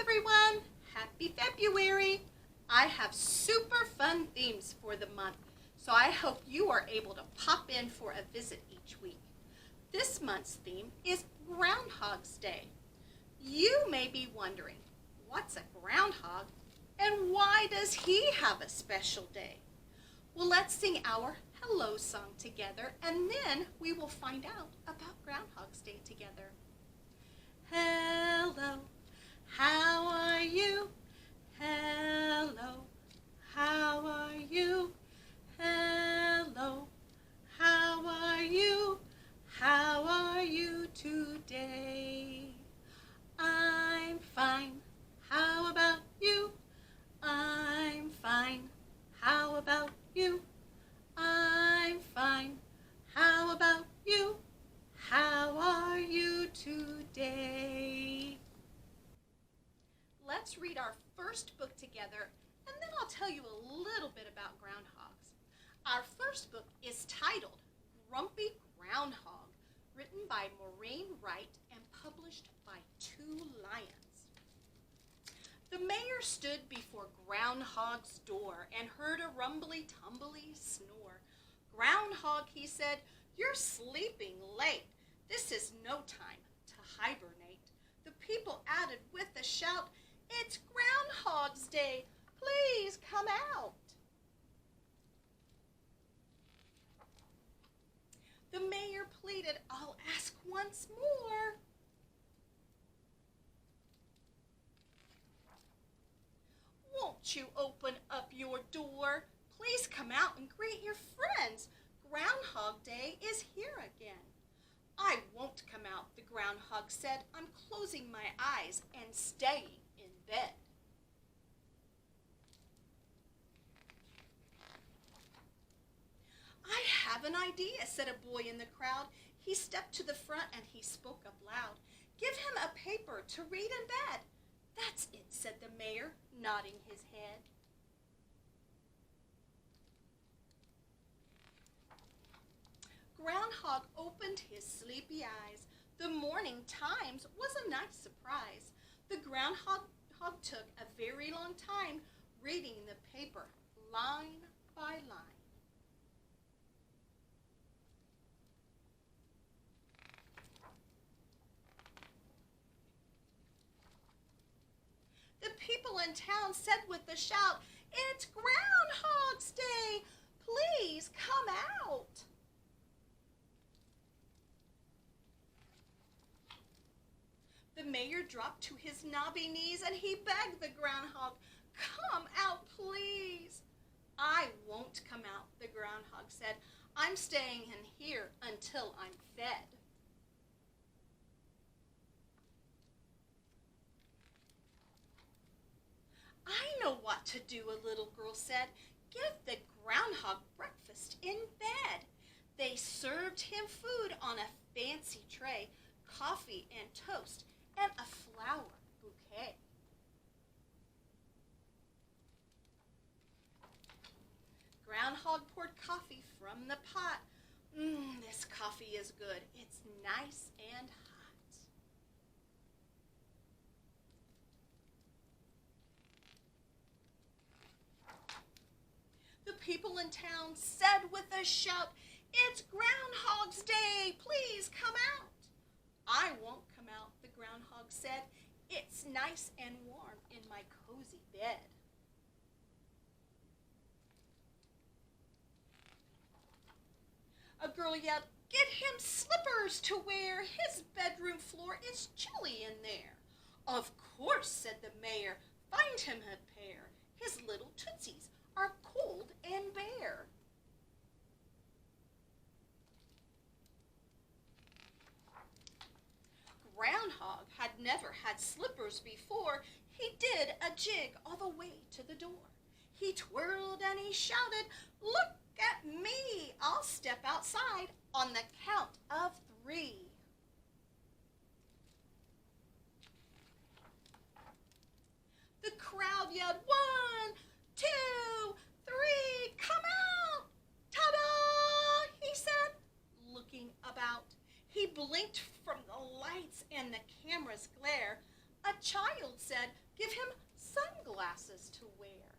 everyone! Happy February! I have super fun themes for the month, so I hope you are able to pop in for a visit each week. This month's theme is Groundhog's Day. You may be wondering, what's a groundhog and why does he have a special day? Well, let's sing our hello song together and then we will find out about Groundhog's Day together. Hello, how are you? Hello, how are you? Hello, how are you? How are you today? I'm fine, how about you? I'm fine, how about you? I'm fine, how about you? How are you today? Let's read our first book together, and then I'll tell you a little bit about groundhogs. Our first book is titled Grumpy Groundhog, written by Maureen Wright and published by Two Lions. The mayor stood before Groundhog's door and heard a rumbly-tumbly snore. "Groundhog," he said, "you're sleeping late. This is no time to hibernate." The people added with a shout, "It's Groundhog's Day. Please come out." The mayor pleaded, "I'll ask once more." "Won't you open up your door? Please come out and greet your friends. Groundhog Day is here again." "I won't come out," the groundhog said. "I'm closing my eyes and staying in bed." "I have an idea," said a boy in the crowd. He stepped to the front and he spoke up loud. "Give him a paper to read in bed." "That's it," said the mayor, nodding his head. Groundhog opened his sleepy eyes. The morning Times was a nice surprise. The groundhog took a very long time reading the paper line by line. The people in town said with a shout, "It's Groundhog's Day. Please come out." The mayor dropped to his knobby knees and he begged the groundhog, "Come out, please." "I won't come out," the groundhog said. "I'm staying in here until I'm fed." "I know what to do," a little girl said. "Give the groundhog breakfast in bed." They served him food on a fancy tray, coffee and toast, and a flower bouquet. Groundhog poured coffee from the pot. This coffee is good. It's nice and hot." The people in town said with a shout, "It's Groundhog's Day. Please come out." "I won't come out," the groundhog said. "It's nice and warm in my cozy bed." A girl yelled, "Get him slippers to wear. His bedroom floor is chilly in there." "Of course," said the mayor. "Find him a pair. His little tootsies are cold and bare." Groundhog had never had slippers before. He did a jig all the way to the door. He twirled and he shouted, "Look at me. I'll step outside on the count of 3. The crowd yelled, "1, 2, 3, come out." "Ta-da!" he said, looking about. He blinked from the lights and the camera's glare. A child said, "Give him sunglasses to wear."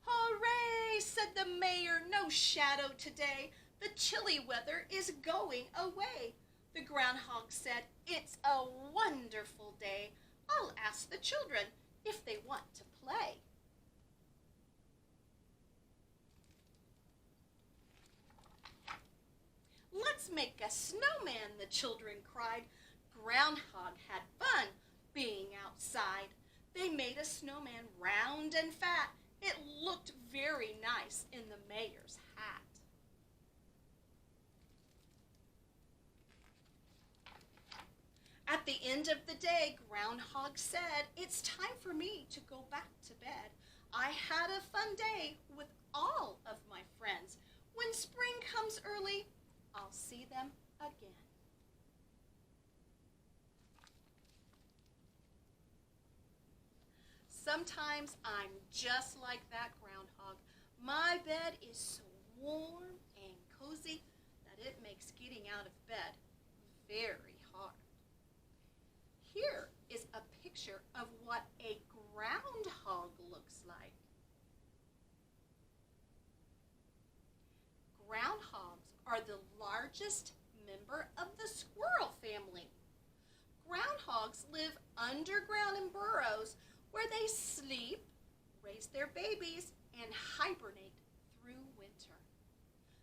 "Hooray," said the mayor, "no shadow today. The chilly weather is going away." The groundhog said, "It's a wonderful day. I'll ask the children if they want to play." "Let's make a snowman," the children cried. Groundhog had fun being outside. They made a snowman round and fat. It looked very nice in the mayor's hat. At the end of the day, Groundhog said, "It's time for me to go back to bed. I had a fun day with all of my friends. When spring comes early, I'll see them again." Sometimes I'm just like that groundhog. My bed is so warm and cozy that it makes getting out of bed very hard. Here is a picture of what a groundhog looks like. Groundhogs are the largest member of the squirrel family. Groundhogs live underground in burrows where they sleep, raise their babies, and hibernate through winter.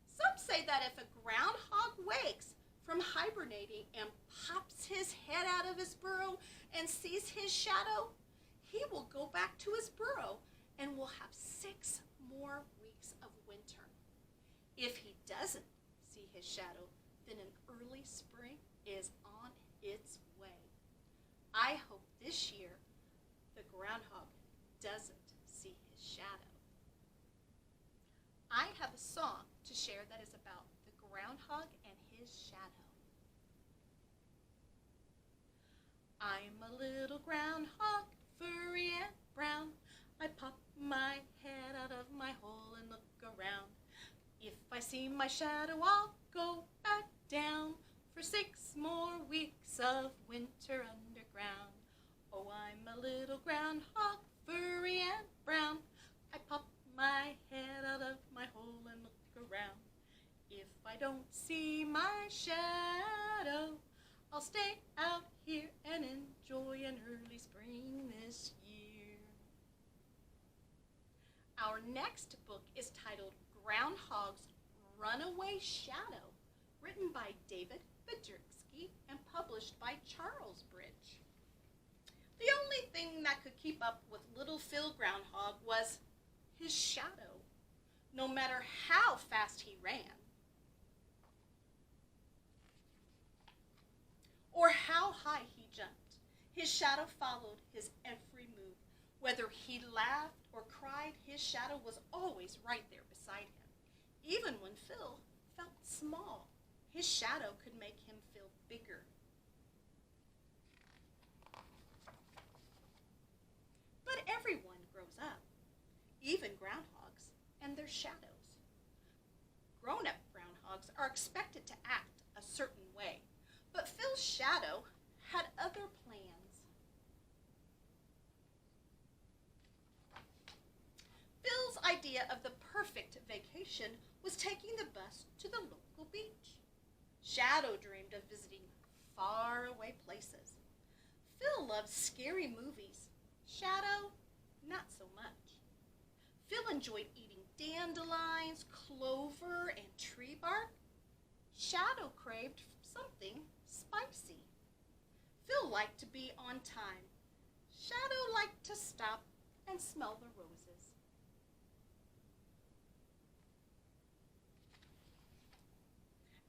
Some say that if a groundhog wakes from hibernating and pops his head out of his burrow and sees his shadow, he will go back to his burrow and will have 6 more weeks of winter. If he doesn't see his shadow, then an early spring is on its way. I hope this year the groundhog doesn't see his shadow. I have a song to share that is about the groundhog and his shadow. I'm a little groundhog, furry and brown. I pop my head out of my hole and look around. If I see my shadow, I'll go back down for 6 more weeks of winter underground. Oh, I'm a little groundhog, furry and brown. I pop my head out of my hole and look around. If I don't see my shadow, I'll stay out here and enjoy an early spring this year. Our next book is titled Groundhog's Runaway Shadow, written by David Bedrzynski and published by Charles Bridge. The only thing that could keep up with little Phil Groundhog was his shadow, no matter how fast he ran, or how high he jumped. His shadow followed his every move. Whether he laughed or cried, his shadow was always right there beside him. Even when Phil felt small, his shadow could make him feel bigger. But everyone grows up, even groundhogs and their shadows. Grown-up groundhogs are expected to act a certain way, but Phil's shadow had other plans. Phil's idea of the perfect vacation was taking the bus to the local beach. Shadow dreamed of visiting faraway places. Phil loved scary movies. Shadow, not so much. Phil enjoyed eating dandelions, clover, and tree bark. Shadow craved something spicy. Phil liked to be on time. Shadow liked to stop and smell the roses.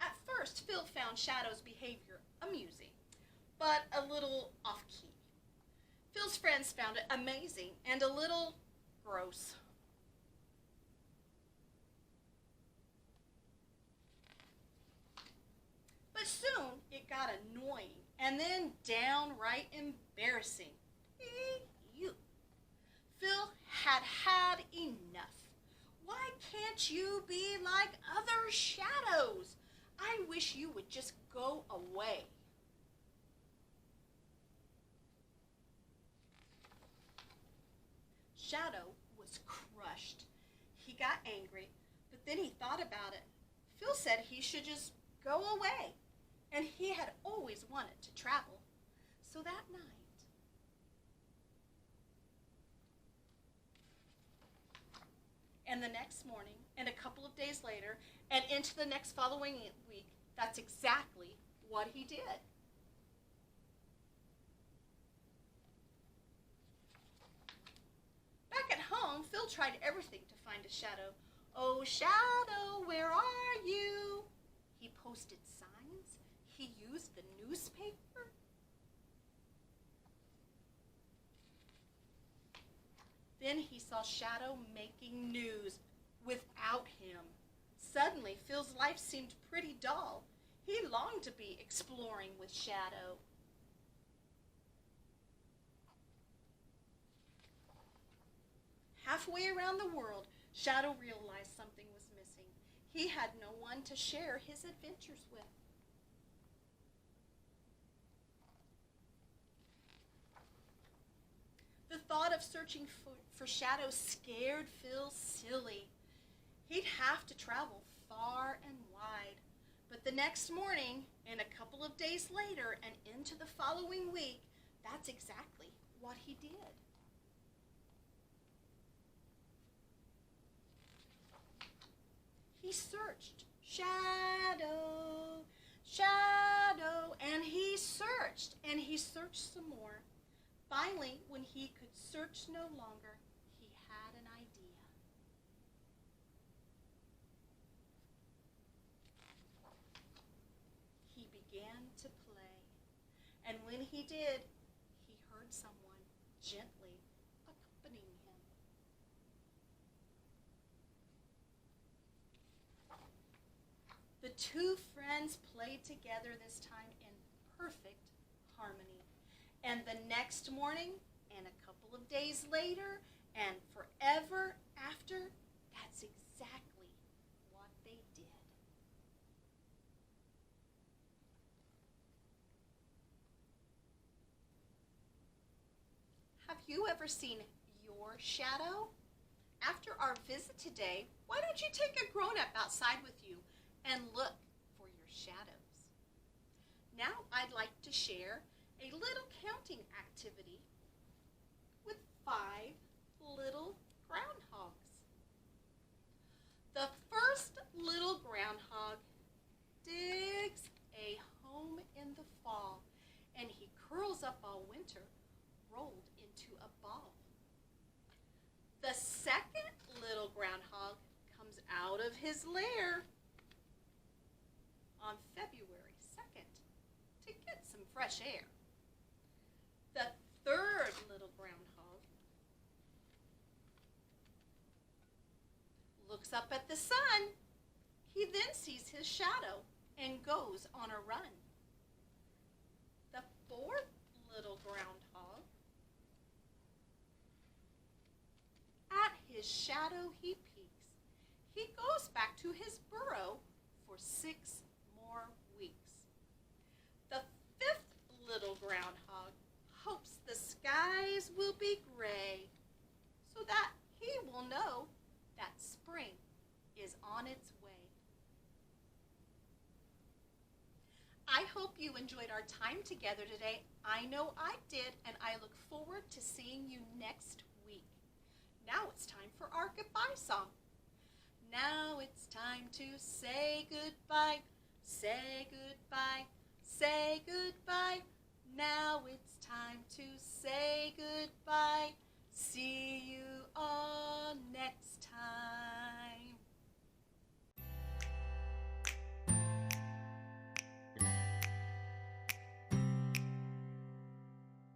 At first, Phil found Shadow's behavior amusing, but a little off-key. Phil's friends found it amazing and a little gross. But soon it got annoying and then downright embarrassing. Ew. Phil had had enough. Why can't you be like other shadows? I wish you would just go away. Shadow was crushed. He got angry, but then he thought about it. Phil said he should just go away, and he had always wanted to travel. So that night, and the next morning, and a couple of days later, and into the next following week, that's exactly what he did. Back at home, Phil tried everything to find a shadow. "Oh, Shadow, where are you?" He posted signs. He used the newspaper. Then he saw Shadow making news without him. Suddenly, Phil's life seemed pretty dull. He longed to be exploring with Shadow. Halfway around the world, Shadow realized something was missing. He had no one to share his adventures with. The thought of searching for Shadow scared Phil silly. He'd have to travel far and wide. But the next morning, and a couple of days later, and into the following week, that's exactly what he did. He searched, Shadow, Shadow, and he searched some more. Finally, when he could search no longer, he had an idea. He began to play, and when he did, he heard someone gently accompanying him. The two friends played together this time in perfect harmony. And the next morning, and a couple of days later, and forever after, that's exactly what they did. Have you ever seen your shadow? After our visit today, why don't you take a grown-up outside with you and look for your shadows? Now I'd like to share a little counting activity with 5 little groundhogs. The first little groundhog digs a home in the fall, and he curls up all winter, rolled into a ball. The second little groundhog comes out of his lair on February 2nd to get some fresh air. The third little groundhog looks up at the sun. He then sees his shadow and goes on a run. The fourth little groundhog, at his shadow he peeks. He goes back to his burrow for 6 more weeks. The fifth little groundhog hopes the skies will be gray so that he will know that spring is on its way. I hope you enjoyed our time together today. I know I did, and I look forward to seeing you next week. Now it's time for our goodbye song. Now it's time to say goodbye, say goodbye, say goodbye. Now it's time to say goodbye. See you all next